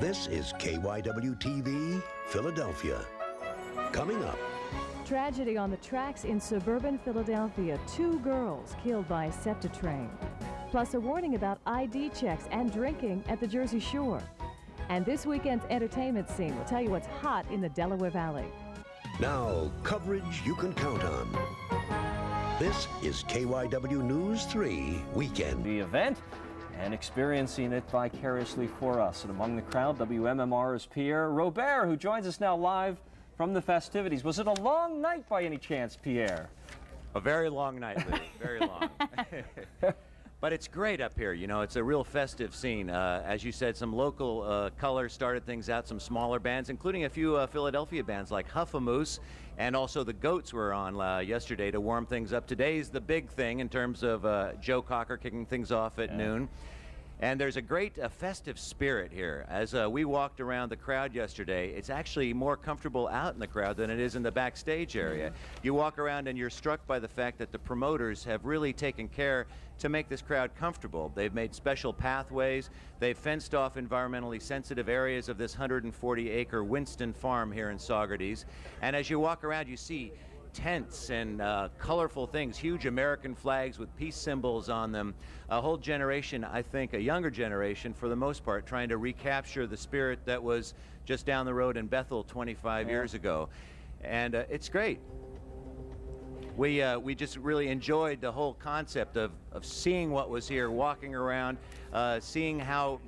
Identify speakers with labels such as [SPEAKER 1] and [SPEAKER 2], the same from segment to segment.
[SPEAKER 1] This is KYW-TV, Philadelphia. Coming up.
[SPEAKER 2] Tragedy on the tracks in suburban Philadelphia. 2 girls killed by a SEPTA train. Plus a warning about ID checks and drinking at the Jersey Shore. And this weekend's entertainment scene will tell you what's hot in the Delaware Valley.
[SPEAKER 1] Now, coverage you can count on. This is KYW News 3 Weekend.
[SPEAKER 3] The event and experiencing it vicariously for us. And among the crowd, WMMR's Pierre Robert, who joins us now live from the festivities. Was it a long night by any chance, Pierre?
[SPEAKER 4] A very long night, Lou. Very long. But it's great up here. You know, it's a real festive scene. As you said, some local color started things out, some smaller bands, including a few Philadelphia bands like Huffamoose, and also the Goats were on yesterday to warm things up. Today's the big thing in terms of Joe Cocker kicking things off at noon. And there's a great festive spirit here. As we walked around the crowd yesterday, it's actually more comfortable out in the crowd than it is in the backstage area. You walk around and you're struck by the fact that the promoters have really taken care to make this crowd comfortable. They've made special pathways. They've fenced off environmentally sensitive areas of this 140-acre Winston farm here in Saugerties. And as you walk around, you see tents and colorful things, huge American flags with peace symbols on them. A whole generation, I think, a younger generation for the most part, trying to recapture the spirit that was just down the road in Bethel 25 years ago. And it's great. We just really enjoyed the whole concept of seeing what was here, walking around, seeing how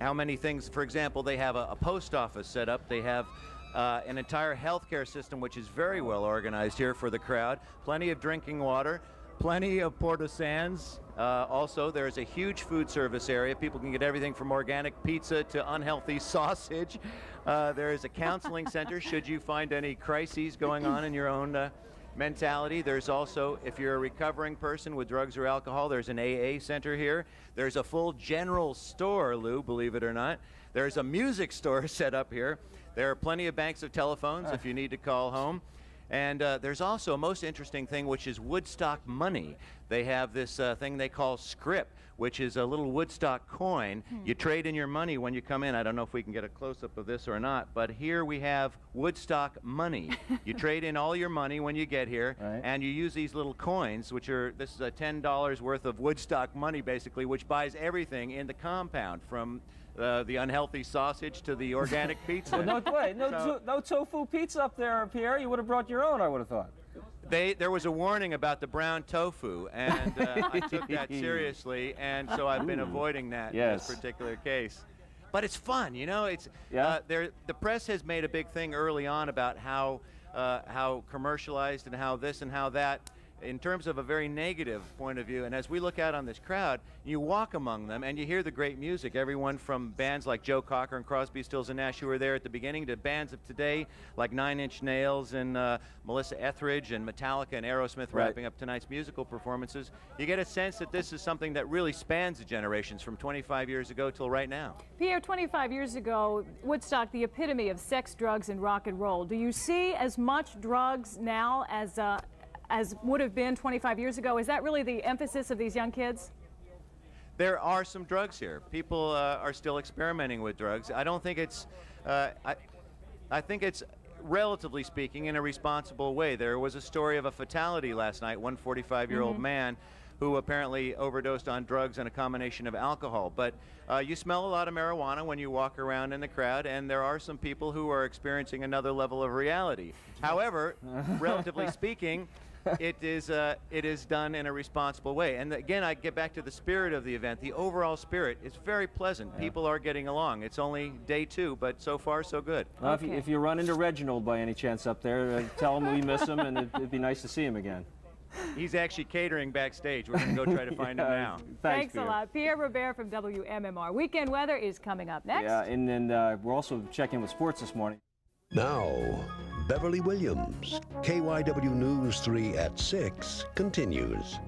[SPEAKER 4] many things. For example, they have a post office set up. They have an entire healthcare system, which is very well organized here for the crowd. Plenty of drinking water, plenty of porta-sands. Also, there's a huge food service area. People can get everything from organic pizza to unhealthy sausage. There is a counseling center should you find any crises going on in your own mentality. There's also, if you're a recovering person with drugs or alcohol, there's an AA center here. There's a full general store, Lou, believe it or not. There's a music store set up here. There are plenty of banks of telephones if you need to call home. And there's also a most interesting thing, which is Woodstock money. They have this thing they call scrip, which is a little Woodstock coin. You trade in your money when you come in. I don't know if we can get a close-up of this or not, but here we have Woodstock money. You trade in all your money when you get here, and you use these little coins, which are, this is a $10 worth of Woodstock money, basically, which buys everything in the compound, from the unhealthy sausage to the organic pizza.
[SPEAKER 3] Well, no tofu pizza up there, Pierre. You would have brought your own, I would have thought.
[SPEAKER 4] There was a warning about the brown tofu, and I took that seriously, and so I've been avoiding that in this particular case. But it's fun, you know. It's the press has made a big thing early on about how commercialized and how this and how that, in terms of a very negative point of view. And as we look out on this crowd, you walk among them and you hear the great music. Everyone from bands like Joe Cocker and Crosby, Stills and Nash, who were there at the beginning, to bands of today like Nine Inch Nails and Melissa Etheridge and Metallica and Aerosmith wrapping up tonight's musical performances. You get a sense that this is something that really spans the generations from 25 years ago till right now.
[SPEAKER 2] Pierre, 25 years ago, Woodstock, the epitome of sex, drugs, and rock and roll. Do you see as much drugs now as would have been 25 years ago? Is that really the emphasis of these young kids?
[SPEAKER 4] There are some drugs here. People are still experimenting with drugs. I don't think it's, I think it's, relatively speaking, in a responsible way. There was a story of a fatality last night, one 45-year-old man who apparently overdosed on drugs and a combination of alcohol. But you smell a lot of marijuana when you walk around in the crowd, and there are some people who are experiencing another level of reality. However, relatively speaking, it is done in a responsible way. And again, I get back to the spirit of the event. The overall spirit is very pleasant. People are getting along. It's only day 2, but so far so good.
[SPEAKER 3] Well, if you run into Reginald by any chance up there, tell him we miss him, and it'd be nice to see him again.
[SPEAKER 4] He's actually catering backstage. We're going to go try to find him now.
[SPEAKER 2] Thanks a lot. Pierre Robert from WMMR. Weekend weather is coming up next.
[SPEAKER 3] Yeah, and then we're also checking with sports this morning.
[SPEAKER 1] Now, Beverly Williams, KYW News 3 at 6 continues.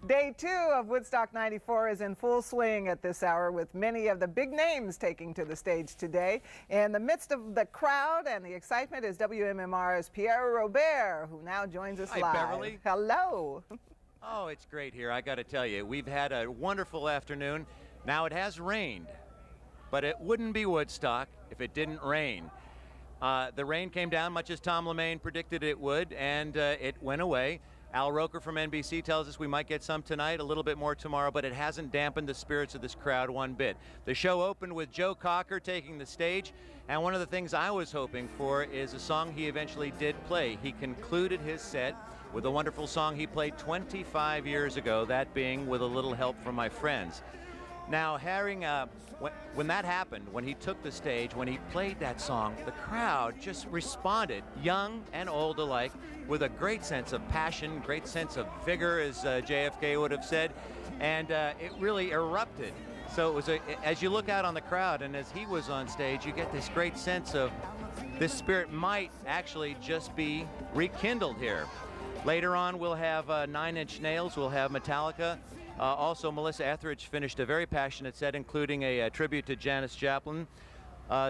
[SPEAKER 5] Day 2 of Woodstock 94 is in full swing at this hour, with many of the big names taking to the stage today. In the midst of the crowd and the excitement is WMMR's Pierre Robert, who now joins us live.
[SPEAKER 4] Hi, Beverly.
[SPEAKER 5] Hello.
[SPEAKER 4] Oh, it's great here, I got to tell you. We've had a wonderful afternoon. Now, it has rained. but it wouldn't be Woodstock if it didn't rain. The rain came down much as Tom LeMaine predicted it would, and it went away. Al Roker from NBC tells us we might get some tonight, a little bit more tomorrow, but it hasn't dampened the spirits of this crowd one bit. The show opened with Joe Cocker taking the stage, and one of the things I was hoping for is a song he eventually did play. He concluded his set with a wonderful song he played 25 years ago, that being With a Little Help from My Friends. Now, when that happened, when he took the stage, when he played that song, the crowd just responded, young and old alike, with a great sense of passion, great sense of vigor, as JFK would have said, and it really erupted. So it was as you look out on the crowd and as he was on stage, you get this great sense of this spirit might actually just be rekindled here. Later on, we'll have Nine Inch Nails, we'll have Metallica. Also, Melissa Etheridge finished a very passionate set, including a tribute to Janis Joplin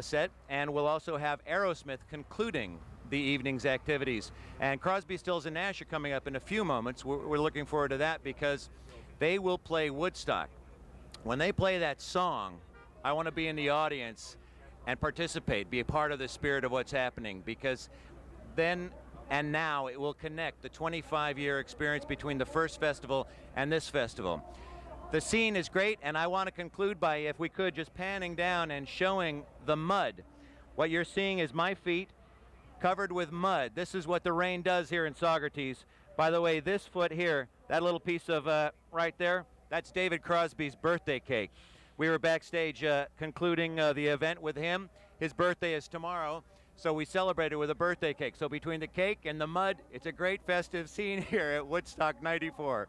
[SPEAKER 4] set, and we'll also have Aerosmith concluding the evening's activities. And Crosby, Stills, and Nash are coming up in a few moments. We're looking forward to that because they will play Woodstock. When they play that song, I want to be in the audience and participate, be a part of the spirit of what's happening, because then and now it will connect the 25-year experience between the first festival and this festival. The scene is great, and I want to conclude by, if we could, just panning down and showing the mud. What you're seeing is my feet covered with mud. This is what the rain does here in Saugerties. By the way, this foot here, that little piece of right there, that's David Crosby's birthday cake. We were backstage concluding the event with him. His birthday is tomorrow. So we celebrated with a birthday cake. So between the cake and the mud, it's a great festive scene here at Woodstock 94.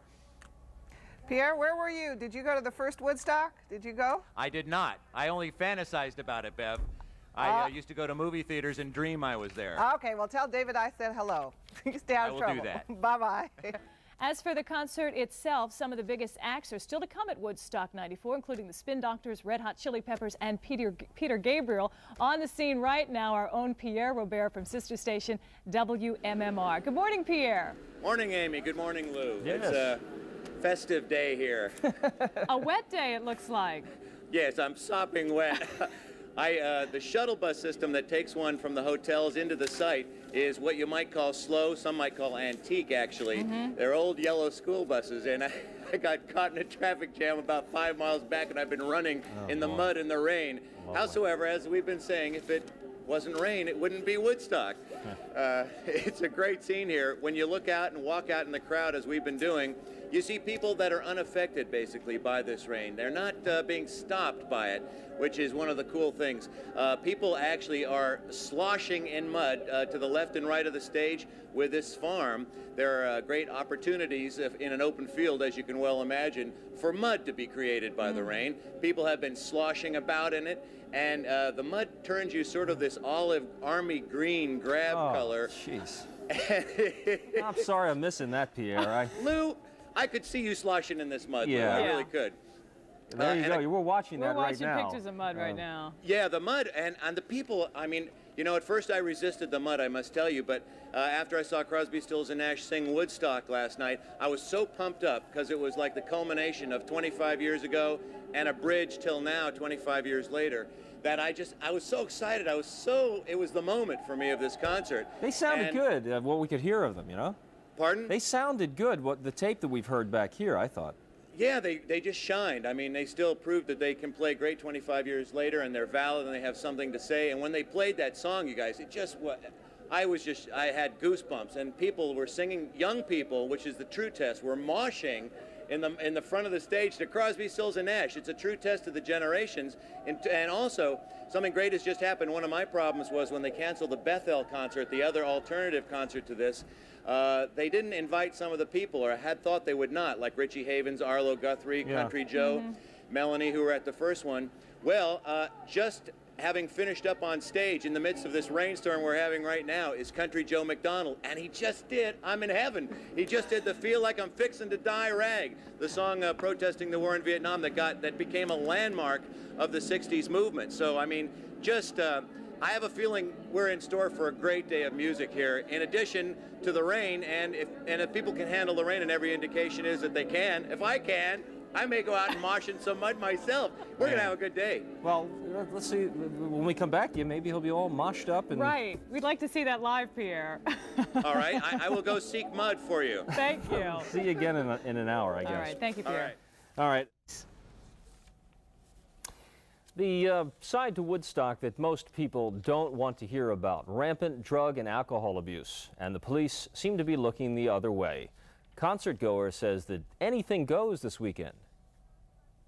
[SPEAKER 5] Pierre, where were you? Did you go to the first Woodstock? Did you go?
[SPEAKER 4] I did not. I only fantasized about it, Bev. I used to go to movie theaters and dream I was there.
[SPEAKER 5] Okay, well, tell David I said hello. Stay out of trouble.
[SPEAKER 4] I will do that.
[SPEAKER 5] Bye-bye.
[SPEAKER 2] As for the concert itself, some of the biggest acts are still to come at Woodstock 94, including the Spin Doctors, Red Hot Chili Peppers, and Peter Gabriel. On the scene right now, our own Pierre Robert from sister station WMMR. Good morning, Pierre.
[SPEAKER 4] Morning, Amy. Good morning, Lou.
[SPEAKER 3] Yes.
[SPEAKER 4] It's a festive day here.
[SPEAKER 2] A wet day, it looks like.
[SPEAKER 4] Yes, I'm sopping wet. The shuttle bus system that takes one from the hotels into the site is what you might call slow, some might call antique, actually. They're old yellow school buses, and I got caught in a traffic jam about 5 miles back, and I've been running in the mud and the rain. Howsoever, as we've been saying, if it wasn't rain, it wouldn't be Woodstock. It's a great scene here. When you look out and walk out in the crowd, as we've been doing, you see people that are unaffected, basically, by this rain. They're not being stopped by it, which is one of the cool things. People actually are sloshing in mud to the left and right of the stage with this farm. There are great opportunities in an open field, as you can well imagine, for mud to be created by the rain. People have been sloshing about in it, and the mud turns you sort of this olive army green grab color.
[SPEAKER 3] Jeez. I'm sorry I'm missing that, Pierre.
[SPEAKER 4] Lou, I could see you sloshing in this mud.
[SPEAKER 3] Yeah.
[SPEAKER 4] Lou. I really could.
[SPEAKER 3] There you go. We're watching that right now.
[SPEAKER 2] We're watching pictures of mud right now.
[SPEAKER 4] Yeah, the mud and the people. I mean, you know, at first I resisted the mud, I must tell you, but after I saw Crosby, Stills, and Nash sing Woodstock last night, I was so pumped up because it was like the culmination of 25 years ago and a bridge till now, 25 years later, that I was so excited. It was the moment for me of this concert.
[SPEAKER 3] They sounded good, what we could hear of them, you know?
[SPEAKER 4] Pardon?
[SPEAKER 3] They sounded good, the tape that we've heard back here, I thought.
[SPEAKER 4] Yeah, they just shined. I mean, they still proved that they can play great 25 years later, and they're valid, and they have something to say. And when they played that song, you guys, I had goosebumps, and people were singing. Young people, which is the true test, were moshing in the front of the stage to Crosby, Stills, and Nash. It's a true test of the generations. And also, something great has just happened. One of my problems was when they canceled the Bethel concert, the other alternative concert to this. They didn't invite some of the people, or had thought they would not, like Richie Havens, Arlo Guthrie, Country Joe, Melanie, who were at the first one. Well, just having finished up on stage in the midst of this rainstorm we're having right now is Country Joe McDonald, and he just did I'm in Heaven. He just did the Feel Like I'm Fixin' to Die rag, the song protesting the war in Vietnam that became a landmark of the 60s movement. So, I mean, just I have a feeling we're in store for a great day of music here, in addition to the rain, and if people can handle the rain, and every indication is that they can, if I can, I may go out and mosh in some mud myself. We're going to have a good day.
[SPEAKER 3] Well, let's see. When we come back to you, maybe he'll be all moshed up. And
[SPEAKER 6] Right. We'd like to see that live, Pierre.
[SPEAKER 4] All right. I will go seek mud for you.
[SPEAKER 6] Thank you.
[SPEAKER 3] see you again in an hour, I guess.
[SPEAKER 6] All right. Thank you,
[SPEAKER 4] All
[SPEAKER 6] Pierre.
[SPEAKER 4] right.
[SPEAKER 3] All right. The side to Woodstock that most people don't want to hear about, rampant drug and alcohol abuse, and the police seem to be looking the other way. Concertgoer says that anything goes this weekend.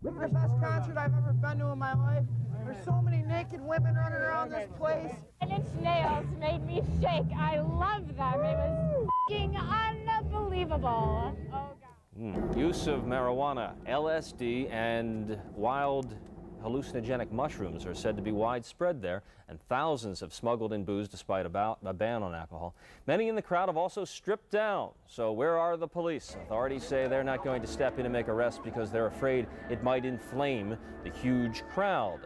[SPEAKER 7] My best concert I've ever been to in my life. There's so many naked women running around this place.
[SPEAKER 8] 9 Inch Nails made me shake. I love them. It was f***ing unbelievable. Oh, God.
[SPEAKER 3] Use of marijuana, LSD, and wild hallucinogenic mushrooms are said to be widespread there, and thousands have smuggled in booze despite a ban on alcohol. Many in the crowd have also stripped down. So where are the police? Authorities say they're not going to step in and make arrests because they're afraid it might inflame the huge crowd.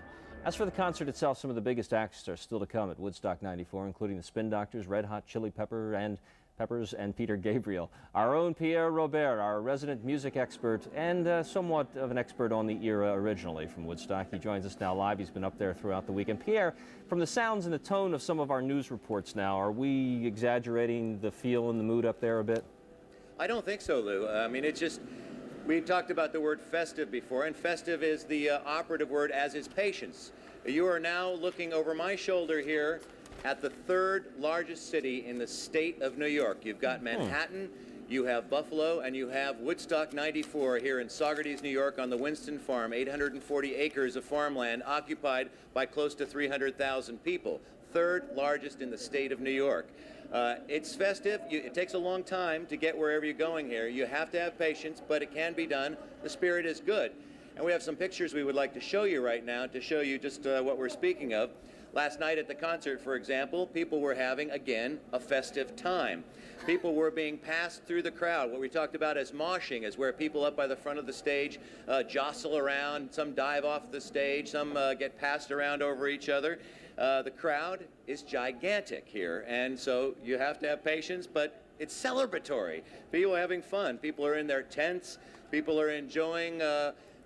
[SPEAKER 3] As for the concert itself, some of the biggest acts are still to come at Woodstock 94, including the Spin Doctors, Red Hot Chili Peppers, and Peter Gabriel. Our own Pierre Robert, our resident music expert and somewhat of an expert on the era originally from Woodstock. He joins us now live. He's been up there throughout the weekend. Pierre, from the sounds and the tone of some of our news reports now, are we exaggerating the feel and the mood up there a bit?
[SPEAKER 4] I don't think so, Lou. I mean, it's just, we talked about the word festive before, and festive is the operative word, as is patience. You are now looking over my shoulder here at the third largest city in the state of New York. You've got Manhattan, you have Buffalo, and you have Woodstock 94 here in Saugerties, New York on the Winston Farm, 840 acres of farmland occupied by close to 300,000 people. Third largest in the state of New York. It's festive. It takes a long time to get wherever you're going here. You have to have patience, but it can be done. The spirit is good. And we have some pictures we would like to show you right now to show you just what we're speaking of. Last night at the concert, for example, people were having, again, a festive time. People were being passed through the crowd. What we talked about as moshing is where people up by the front of the stage jostle around. Some dive off the stage. Some get passed around over each other. The crowd is gigantic here, and so you have to have patience, but it's celebratory. People are having fun. People are in their tents. People are enjoying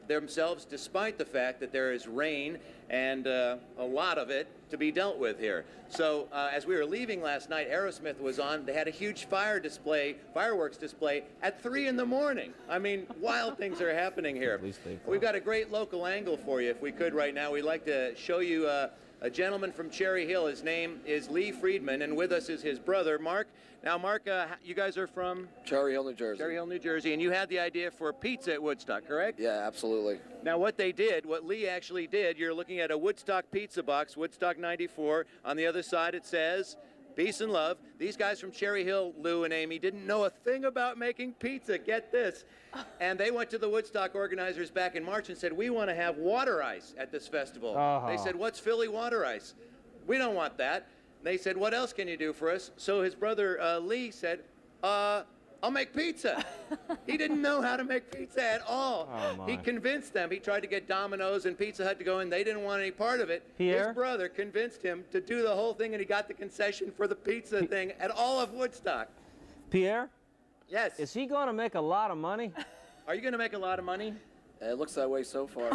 [SPEAKER 4] themselves despite the fact that there is rain and a lot of it to be dealt with here. So as we were leaving last night, Aerosmith was on. They had a huge fireworks display at 3 in the morning. I mean, wild things are happening here. We've got a great local angle for you if we could right now. We'd like to show you a gentleman from Cherry Hill. His name is Lee Friedman, and with us is his brother, Mark. Now, Mark, you guys are from?
[SPEAKER 9] Cherry Hill, New Jersey.
[SPEAKER 4] Cherry Hill, New Jersey, and you had the idea for pizza at Woodstock, correct?
[SPEAKER 9] Yeah, absolutely.
[SPEAKER 4] Now, what Lee actually did, you're looking at a Woodstock pizza box, Woodstock 94. On the other side, it says, peace and love. These guys from Cherry Hill, Lou and Amy, didn't know a thing about making pizza. Get this. And they went to the Woodstock organizers back in March and said, we want to have water ice at this festival. They said, what's Philly water ice? We don't want that. They said, what else can you do for us? So his brother Lee said, I'll make pizza. He didn't know how to make pizza at all. He convinced them. He tried to get Domino's and Pizza Hut to go in. They didn't want any part of it.
[SPEAKER 3] Pierre?
[SPEAKER 4] His brother convinced him to do the whole thing, and he got the concession for the pizza thing at all of Woodstock.
[SPEAKER 3] Pierre?
[SPEAKER 4] Yes.
[SPEAKER 3] Is he going to make a lot of money?
[SPEAKER 4] Are you going to make a lot of money?
[SPEAKER 9] It looks that way so far.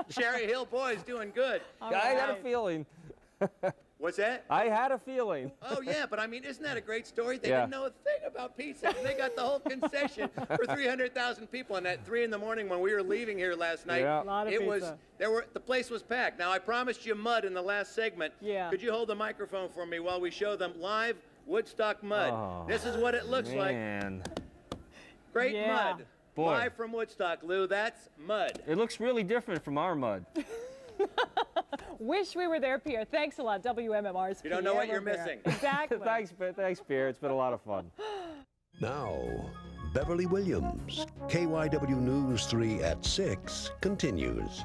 [SPEAKER 4] Cherry Hill boys doing good.
[SPEAKER 3] I had a feeling.
[SPEAKER 4] What's that?
[SPEAKER 3] I had a feeling.
[SPEAKER 4] Oh, yeah, but I mean, isn't that a great story? They didn't know a thing about pizza, and they got the whole concession for 300,000 people. And at 3 in the morning when we were leaving here last night,
[SPEAKER 3] Yeah.
[SPEAKER 6] A lot of
[SPEAKER 4] it
[SPEAKER 6] pizza.
[SPEAKER 4] was, the place was packed. Now, I promised you mud in the last segment.
[SPEAKER 6] Yeah.
[SPEAKER 4] Could you hold the microphone for me while we show them live Woodstock mud?
[SPEAKER 3] Oh,
[SPEAKER 4] This is what it looks like.
[SPEAKER 3] Man.
[SPEAKER 4] Great
[SPEAKER 6] Yeah.
[SPEAKER 4] mud.
[SPEAKER 3] Boy.
[SPEAKER 4] Live from Woodstock, Lou. That's mud.
[SPEAKER 3] It looks really different from our mud.
[SPEAKER 6] Wish we were there, Pierre. Thanks a lot, WMMR's
[SPEAKER 4] You don't know
[SPEAKER 6] Pierre
[SPEAKER 4] what you're
[SPEAKER 6] Robert.
[SPEAKER 4] missing.
[SPEAKER 6] Exactly.
[SPEAKER 3] Thanks, Pierre. It's been a lot of fun.
[SPEAKER 1] Now, Beverly Williams, KYW News 3 at 6 continues.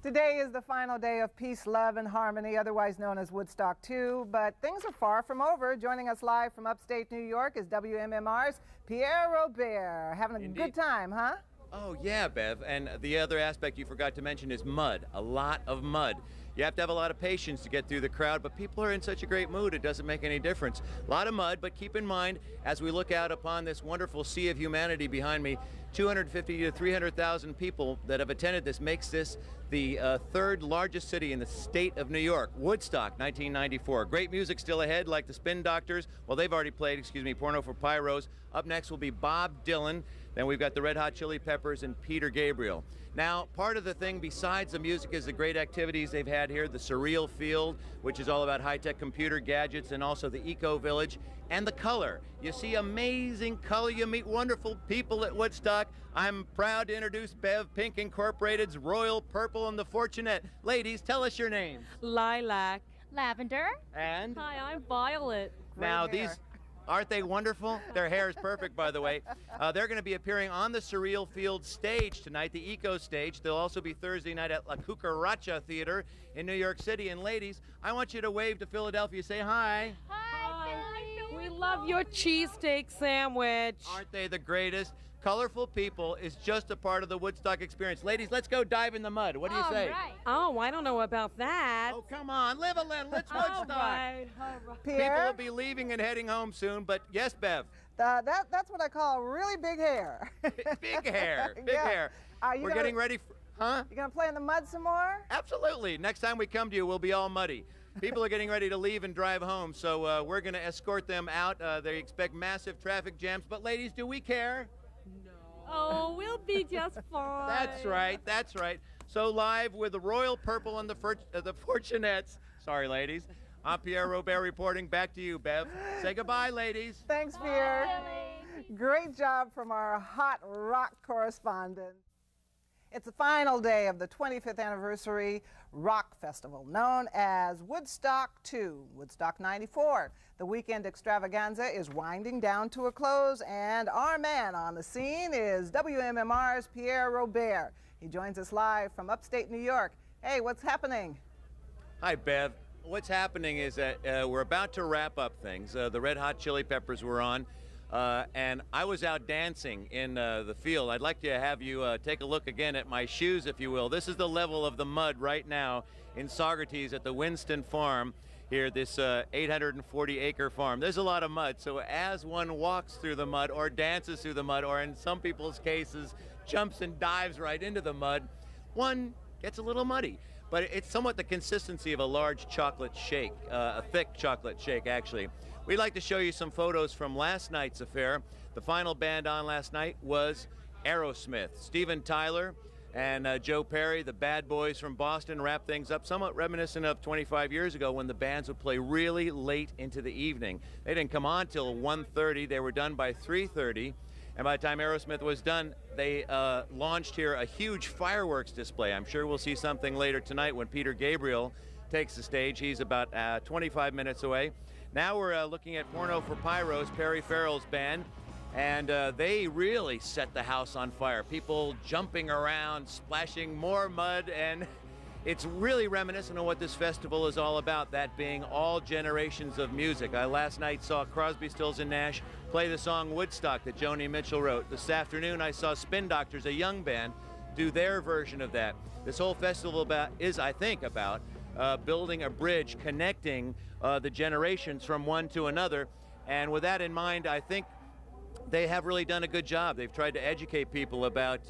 [SPEAKER 5] Today is the final day of Peace, Love, and Harmony, otherwise known as Woodstock 2, but things are far from over. Joining us live from upstate New York is WMMR's Pierre Robert. Having a good time, huh?
[SPEAKER 4] Oh, yeah, Bev. And the other aspect you forgot to mention is mud. A lot of mud. You have to have a lot of patience to get through the crowd, but people are in such a great mood, it doesn't make any difference. A lot of mud, but keep in mind, as we look out upon this wonderful sea of humanity behind me, 250 to 300,000 people that have attended this makes this the third largest city in the state of New York. Woodstock, 1994. Great music still ahead, like the Spin Doctors. Well, they've already played, Porno for Pyros. Up next will be Bob Dylan. Then we've got the Red Hot Chili Peppers and Peter Gabriel. Now, part of the thing besides the music is the great activities they've had here, the Surreal Field, which is all about high-tech computer gadgets, and also the Eco Village, and the color. You see amazing color, you meet wonderful people at Woodstock. I'm proud to introduce Bev Pink Incorporated's Royal Purple and the Fortunate. Ladies, tell us your names.
[SPEAKER 6] Lilac.
[SPEAKER 8] Lavender.
[SPEAKER 4] And?
[SPEAKER 6] Hi, I'm Violet.
[SPEAKER 4] Now, aren't they wonderful? Their hair is perfect, by the way. They're going to be appearing on the Surreal Field stage tonight, the Eco Stage. They'll also be Thursday night at La Cucaracha Theater in New York City. And ladies, I want you to wave to Philadelphia. Say hi.
[SPEAKER 8] Hi, Philly.
[SPEAKER 6] We love your cheesesteak sandwich.
[SPEAKER 4] Aren't they the greatest? Colorful people is just a part of the Woodstock experience. Ladies, let's go dive in the mud. What do you say?
[SPEAKER 8] Right.
[SPEAKER 6] Oh, I don't know about that.
[SPEAKER 4] Oh, come on. Live a little. Let's Woodstock.
[SPEAKER 6] All right.
[SPEAKER 4] People will be leaving and heading home soon, but yes, Bev.
[SPEAKER 5] That's what I call really big hair.
[SPEAKER 4] Big hair. Big
[SPEAKER 5] Yeah.
[SPEAKER 4] hair. We're getting ready for, huh?
[SPEAKER 5] You gonna play in the mud some more?
[SPEAKER 4] Absolutely. Next time we come to you, we'll be all muddy. People are getting ready to leave and drive home, so we're going to escort them out. They expect massive traffic jams, but ladies, do we care?
[SPEAKER 6] Oh, we'll be just fine.
[SPEAKER 4] That's right. That's right. So live with the Royal Purple and the Fortunettes. Sorry, ladies. I'm Pierre Robert reporting. Back to you, Bev. Say goodbye, ladies.
[SPEAKER 5] Thanks, Pierre. Great job from our hot rock correspondent. It's the final day of the 25th anniversary rock festival known as Woodstock 2, Woodstock 94. The weekend extravaganza is winding down to a close, and our man on the scene is WMMR's Pierre Robert. He joins us live from upstate New York. Hey, what's happening?
[SPEAKER 4] Hi, Bev. What's happening is that we're about to wrap up things. The Red Hot Chili Peppers were on. And I was out dancing in the field. I'd like to have you take a look again at my shoes, if you will. This is the level of the mud right now in Saugerties at the Winston Farm here, this 840-acre farm. There's a lot of mud, so as one walks through the mud or dances through the mud, or in some people's cases, jumps and dives right into the mud, one gets a little muddy. But it's somewhat the consistency of a large chocolate shake, a thick chocolate shake, actually. We'd like to show you some photos from last night's affair. The final band on last night was Aerosmith. Steven Tyler and Joe Perry, the bad boys from Boston, wrapped things up, somewhat reminiscent of 25 years ago when the bands would play really late into the evening. They didn't come on till 1:30. They were done by 3:30. And by the time Aerosmith was done, they launched here a huge fireworks display. I'm sure we'll see something later tonight when Peter Gabriel takes the stage. He's about 25 minutes away. Now we're looking at Porno for Pyros, Perry Farrell's band, and they really set the house on fire. People jumping around, splashing more mud, and it's really reminiscent of what this festival is all about, that being all generations of music. I last night saw Crosby, Stills and Nash play the song Woodstock that Joni Mitchell wrote. This afternoon I saw Spin Doctors, a young band, do their version of that. This whole festival is, I think, about building a bridge, connecting the generations from one to another. And with that in mind, I think they have really done a good job. They've tried to educate people about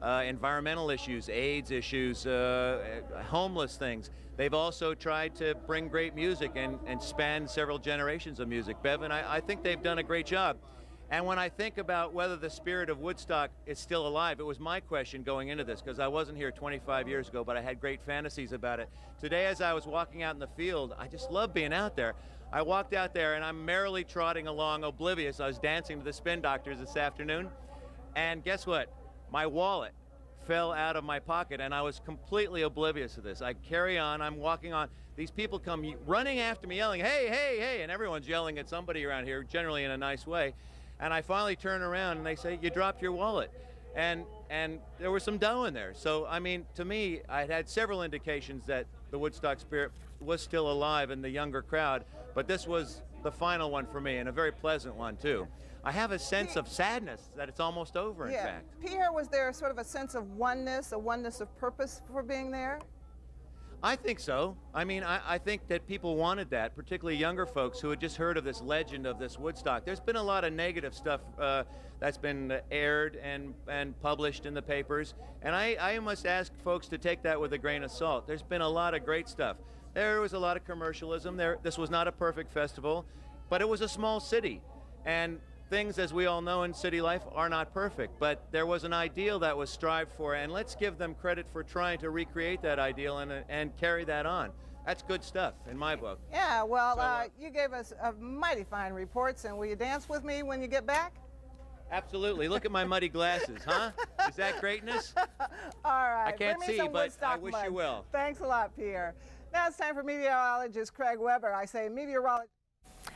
[SPEAKER 4] environmental issues, AIDS issues, homeless things. They've also tried to bring great music and span several generations of music. Bevan, I think they've done a great job. And when I think about whether the spirit of Woodstock is still alive, it was my question going into this, because I wasn't here 25 years ago, but I had great fantasies about it. Today, as I was walking out in the field, I just love being out there. I walked out there and I'm merrily trotting along, oblivious. I was dancing to the Spin Doctors this afternoon, and guess what? My wallet fell out of my pocket, and I was completely oblivious of this. I carry on, I'm walking on. These people come running after me, yelling, "Hey, hey, hey," and everyone's yelling at somebody around here, generally in a nice way. And I finally turn around and they say, "You dropped your wallet." And there was some dough in there. So, I mean, to me, I had several indications that the Woodstock spirit was still alive in the younger crowd, but this was the final one for me, and a very pleasant one, too. I have a sense of sadness that it's almost over, in fact.
[SPEAKER 5] Pierre, was there sort of a sense of oneness, a oneness of purpose for being there?
[SPEAKER 4] I think so. I mean, I think that people wanted that, particularly younger folks who had just heard of this legend of this Woodstock. There's been a lot of negative stuff that's been aired and published in the papers, and I must ask folks to take that with a grain of salt. There's been a lot of great stuff. There was a lot of commercialism. This was not a perfect festival, but it was a small city, and things, as we all know in city life, are not perfect, but there was an ideal that was strived for, and let's give them credit for trying to recreate that ideal and carry that on. That's good stuff in my book.
[SPEAKER 5] Yeah, well, you gave us mighty fine reports, and will you dance with me when you get back?
[SPEAKER 4] Absolutely. Look at my muddy glasses, huh? Is that greatness?
[SPEAKER 5] All right.
[SPEAKER 4] I can't
[SPEAKER 5] Bring me
[SPEAKER 4] see,
[SPEAKER 5] some
[SPEAKER 4] but
[SPEAKER 5] Woodstock
[SPEAKER 4] I wish
[SPEAKER 5] mud.
[SPEAKER 4] you will.
[SPEAKER 5] Thanks a lot, Pierre. Now it's time for meteorologist Craig Weber. I say meteorologist.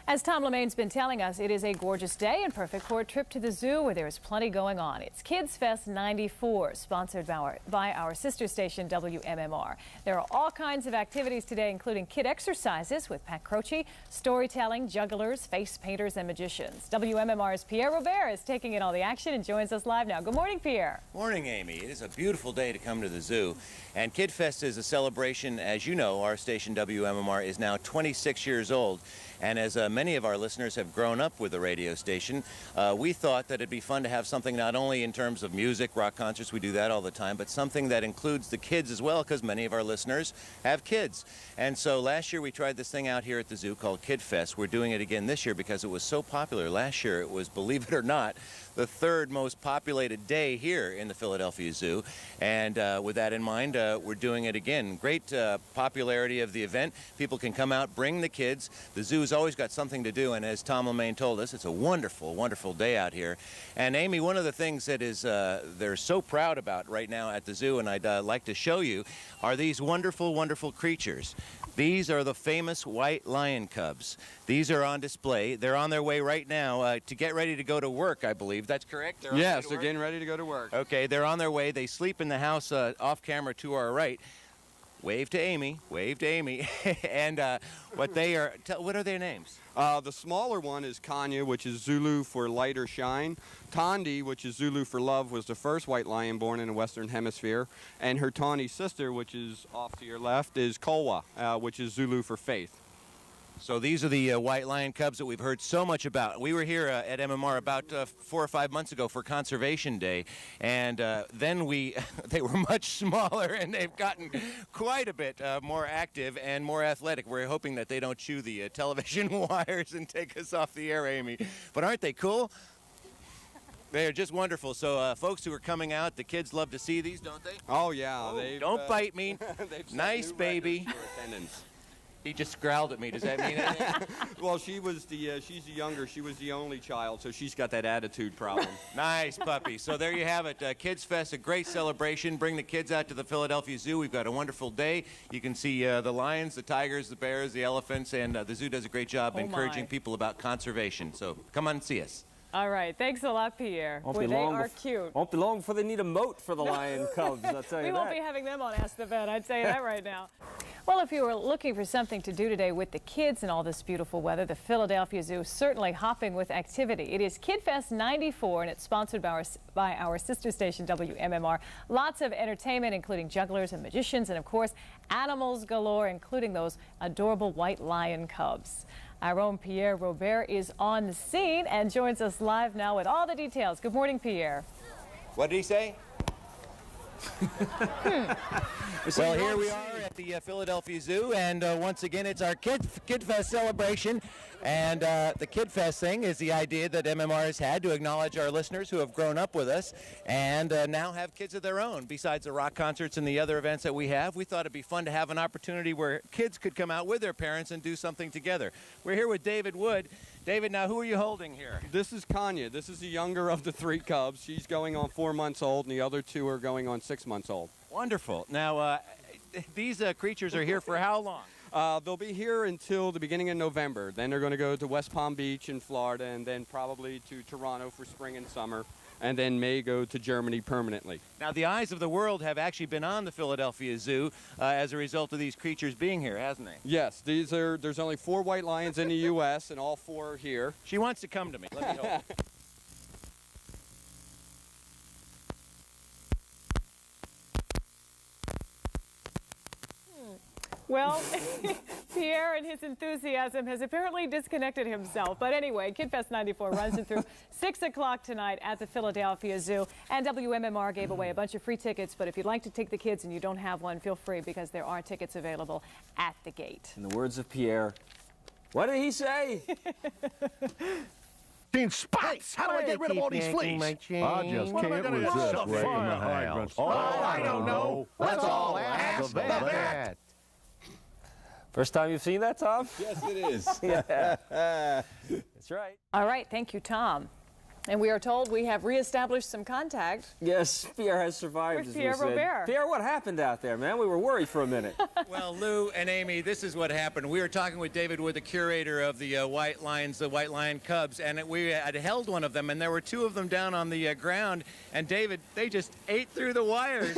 [SPEAKER 2] As Tom Lemaine's been telling us, it is a gorgeous day and perfect for a trip to the zoo where there is plenty going on. It's Kids Fest 94, sponsored by our sister station WMMR. There are all kinds of activities today, including kid exercises with Pat Croce, storytelling, jugglers, face painters, and magicians. WMMR's Pierre Robert is taking in all the action and joins us live now. Good morning, Pierre.
[SPEAKER 4] Morning, Amy. It is a beautiful day to come to the zoo. And Kid Fest is a celebration. As you know, our station WMMR is now 26 years old. And as many of our listeners have grown up with the radio station, we thought that it'd be fun to have something not only in terms of music, rock concerts, we do that all the time, but something that includes the kids as well, because many of our listeners have kids. And so last year we tried this thing out here at the zoo called Kid Fest. We're doing it again this year because it was so popular. Last year it was, believe it or not, the third most populated day here in the Philadelphia Zoo. And with that in mind, we're doing it again. Great popularity of the event. People can come out, bring the kids. The zoo's always got something to do, and as Tom Lemaine told us, it's a wonderful, wonderful day out here. And Amy, one of the things that is they're so proud about right now at the zoo, and I'd like to show you, are these wonderful, wonderful creatures. These are the famous white lion cubs. These are on display. They're on their way right now to get ready to go to work, I believe. That's correct?
[SPEAKER 10] Yes, they're getting ready to go to work.
[SPEAKER 4] Okay, they're on their way. They sleep in the house off camera to our right. Wave to Amy. Wave to Amy. And what they are, what are their names?
[SPEAKER 10] The smaller one is Kanya, which is Zulu for light or shine. Tondi, which is Zulu for love, was the first white lion born in the Western Hemisphere. And her tawny sister, which is off to your left, is Kolwa, which is Zulu for faith.
[SPEAKER 4] So these are the white lion cubs that we've heard so much about. We were here at MMR about 4 or 5 months ago for Conservation Day, and then they were much smaller, and they've gotten quite a bit more active and more athletic. We're hoping that they don't chew the television wires and take us off the air, Amy. But aren't they cool? They are just wonderful. So folks who are coming out, the kids love to see these, don't they?
[SPEAKER 10] Oh, yeah.
[SPEAKER 4] Oh, don't bite me. Nice baby.
[SPEAKER 10] Attendance.
[SPEAKER 4] He just growled at me. Does that mean anything?
[SPEAKER 10] Well, she's the younger. She was the only child, so she's got that attitude problem.
[SPEAKER 4] Nice puppy. So there you have it. Kids Fest, a great celebration. Bring the kids out to the Philadelphia Zoo. We've got a wonderful day. You can see the lions, the tigers, the bears, the elephants, and the zoo does a great job encouraging people about conservation. So come on and see us.
[SPEAKER 2] All right. Thanks a lot, Pierre. Boy, they are cute.
[SPEAKER 3] Won't be long before they need a moat for the lion cubs, I'll tell you
[SPEAKER 2] We
[SPEAKER 3] that.
[SPEAKER 2] won't be having them on Ask the Vet, I'd say that right now. Well, if you were looking for something to do today with the kids and all this beautiful weather, the Philadelphia Zoo is certainly hopping with activity. It is Kid Fest 94, and it's sponsored by our sister station, WMMR. Lots of entertainment, including jugglers and magicians, and, of course, animals galore, including those adorable white lion cubs. Our own Pierre Robert is on the scene and joins us live now with all the details. Good morning, Pierre.
[SPEAKER 4] What did he say? Well, here we are at the Philadelphia Zoo, and once again, it's our Kid Fest celebration. And the Kid Fest thing is the idea that MMR has had to acknowledge our listeners who have grown up with us and now have kids of their own. Besides the rock concerts and the other events that we have, we thought it'd be fun to have an opportunity where kids could come out with their parents and do something together. We're here with David Wood. David, now who are you holding here?
[SPEAKER 10] This is Kanya. This is the younger of the 3 cubs. She's going on 4 months old, and the other 2 are going on 6 months old.
[SPEAKER 4] Wonderful. Now, these creatures are here for how long?
[SPEAKER 10] They'll be here until the beginning of November. Then they're going to go to West Palm Beach in Florida, and then probably to Toronto for spring and summer, and then may go to Germany permanently.
[SPEAKER 4] Now, the eyes of the world have actually been on the Philadelphia Zoo as a result of these creatures being here, hasn't they?
[SPEAKER 10] Yes, there's only 4 white lions in the U.S., and all 4 are here.
[SPEAKER 4] She wants to come to me. Let me hold.
[SPEAKER 11] Well, Pierre and his enthusiasm has apparently disconnected himself. But anyway, KidFest 94 runs it through 6 o'clock tonight at the Philadelphia Zoo. And WMMR gave away a bunch of free tickets. But if you'd like to take the kids and you don't have one, feel free because there are tickets available at the gate.
[SPEAKER 3] In the words of Pierre, what did he say?
[SPEAKER 1] Seen spots. How do I get rid of all these fleas?
[SPEAKER 12] I just can't resist breaking the house.
[SPEAKER 1] Oh, I don't know. Let's all ask the vet.
[SPEAKER 3] First time you've seen that, Tom?
[SPEAKER 12] Yes, it is.
[SPEAKER 3] Yeah. That's right.
[SPEAKER 11] All right. Thank you, Tom. And we are told we have reestablished some contact.
[SPEAKER 3] Yes, Pierre has survived.
[SPEAKER 11] With Pierre Robert.
[SPEAKER 3] Pierre, what happened out there, man? We were worried for a minute.
[SPEAKER 4] Well, Lou and Amy, this is what happened. We were talking with David Wood, the curator of the White Lions, the White Lion Cubs, and we had held one of them, and there were 2 of them down on the ground. And David, they just ate through the wires.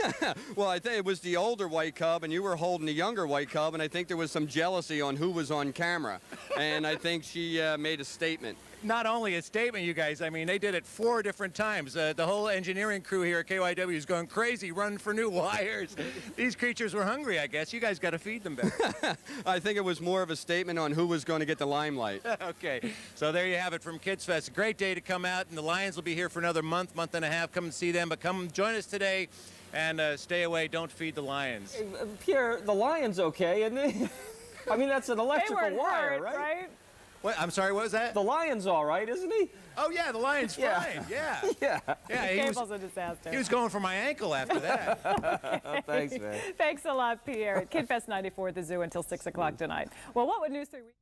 [SPEAKER 10] Well, I think it was the older white cub, and you were holding the younger white cub, and I think there was some jealousy on who was on camera. And I think she made a statement.
[SPEAKER 4] Not only a statement, you guys, I mean, they did it 4 different times. The whole engineering crew here at KYW is going crazy, running for new wires. These creatures were hungry, I guess. You guys got to feed them better.
[SPEAKER 10] I think it was more of a statement on who was going to get the limelight.
[SPEAKER 4] Okay, so there you have it from Kids Fest. A great day to come out, and the Lions will be here for another month and a half. Come and see them, but come join us today and stay away. Don't feed the lions.
[SPEAKER 3] Pierre, the lion's okay, isn't he? I mean, that's an electrical wire,
[SPEAKER 11] hurt, right?
[SPEAKER 4] What? I'm sorry, what was that?
[SPEAKER 3] The lion's all right, isn't he?
[SPEAKER 4] Oh, yeah, the lion's fine, yeah.
[SPEAKER 3] Yeah.
[SPEAKER 4] Yeah,
[SPEAKER 11] The cable's a disaster.
[SPEAKER 4] He was going for my ankle after that.
[SPEAKER 3] Oh, thanks, man.
[SPEAKER 11] Thanks a lot, Pierre. KidFest 94 at the Zoo until 6 o'clock tonight. Well, what would News 3 Week?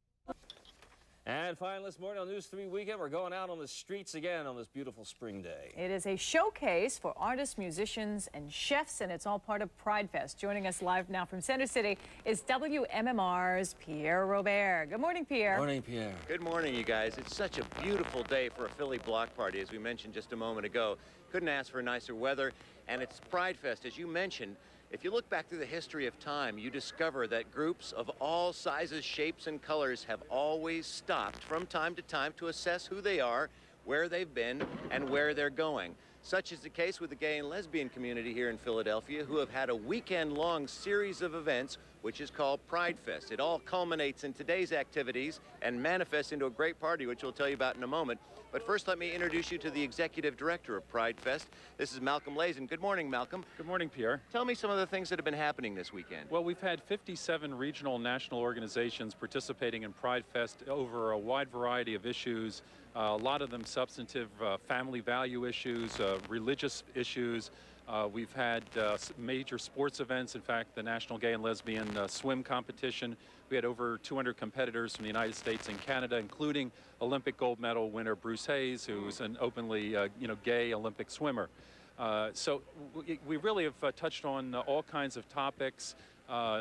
[SPEAKER 3] And finally this morning on News 3 Weekend, we're going out on the streets again on this beautiful spring day.
[SPEAKER 11] It is a showcase for artists, musicians, and chefs, and it's all part of Pride Fest. Joining us live now from Center City is WMMR's Pierre Robert. Good morning, Pierre.
[SPEAKER 3] Morning, Pierre.
[SPEAKER 4] Good morning, you guys. It's such a beautiful day for a Philly block party, as we mentioned just a moment ago. Couldn't ask for nicer weather, and it's Pride Fest, as you mentioned. If you look back through the history of time, you discover that groups of all sizes, shapes, and colors have always stopped from time to time to assess who they are, where they've been, and where they're going. Such is the case with the gay and lesbian community here in Philadelphia, who have had a weekend-long series of events which is called Pride Fest. It all culminates in today's activities and manifests into a great party, which we'll tell you about in a moment. But first, let me introduce you to the executive director of Pride Fest. This is Malcolm Lazen. Good morning, Malcolm.
[SPEAKER 13] Good morning, Pierre.
[SPEAKER 4] Tell me some of the things that have been happening this weekend.
[SPEAKER 13] Well, we've had 57 regional and national organizations participating in Pride Fest over a wide variety of issues, a lot of them substantive family value issues, religious issues. We've had major sports events. In fact, the National Gay and Lesbian Swim Competition. We had over 200 competitors from the United States and Canada, including Olympic gold medal winner Bruce Hayes, who's an openly gay Olympic swimmer. So we really have touched on all kinds of topics.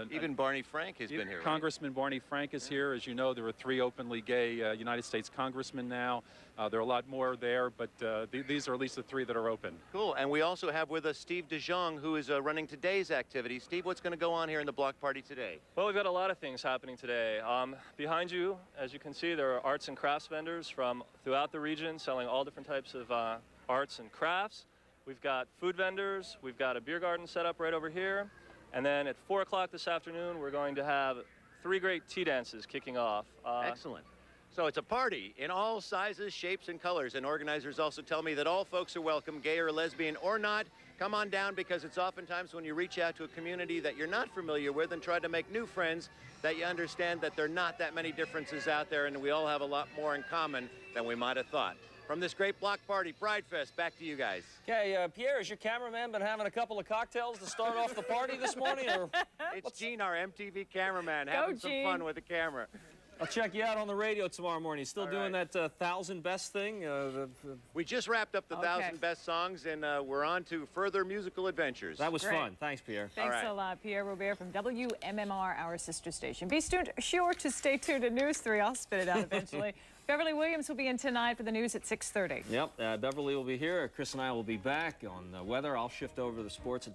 [SPEAKER 4] Even Barney Frank has been here, right?
[SPEAKER 13] Congressman Barney Frank is here. As you know, there are 3 openly gay United States congressmen now. There are a lot more there, but these are at least the 3 that are open.
[SPEAKER 4] Cool. And we also have with us Steve DeJong, who is running today's activity. Steve, what's going to go on here in the block party today?
[SPEAKER 14] Well, we've got a lot of things happening today. Behind you, as you can see, there are arts and crafts vendors from throughout the region selling all different types of arts and crafts. We've got food vendors. We've got a beer garden set up right over here. And then at 4 o'clock this afternoon, we're going to have 3 great tea dances kicking off.
[SPEAKER 4] Excellent. So it's a party in all sizes, shapes, and colors. And organizers also tell me that all folks are welcome, gay or lesbian or not. Come on down, because it's oftentimes when you reach out to a community that you're not familiar with and try to make new friends that you understand that there are not that many differences out there, and we all have a lot more in common than we might have thought. From this great block party, Pride Fest, back to you guys.
[SPEAKER 3] Okay, Pierre, has your cameraman been having a couple of cocktails to start off the party this morning? Or
[SPEAKER 4] it's Gene, our MTV cameraman, having some fun with the camera.
[SPEAKER 3] I'll check you out on the radio tomorrow morning. Still doing that 1,000 best thing?
[SPEAKER 4] We just wrapped up the 1,000 best songs, and we're on to further musical adventures.
[SPEAKER 3] That was fun. Thanks, Pierre.
[SPEAKER 11] Thanks a lot, Pierre Robert from WMMR, our sister station. Be sure to stay tuned to News 3. I'll spit it out eventually. Beverly Williams will be in tonight for the news at 6:30.
[SPEAKER 3] Yep, Beverly will be here. Chris and I will be back on weather. I'll shift over to the sports at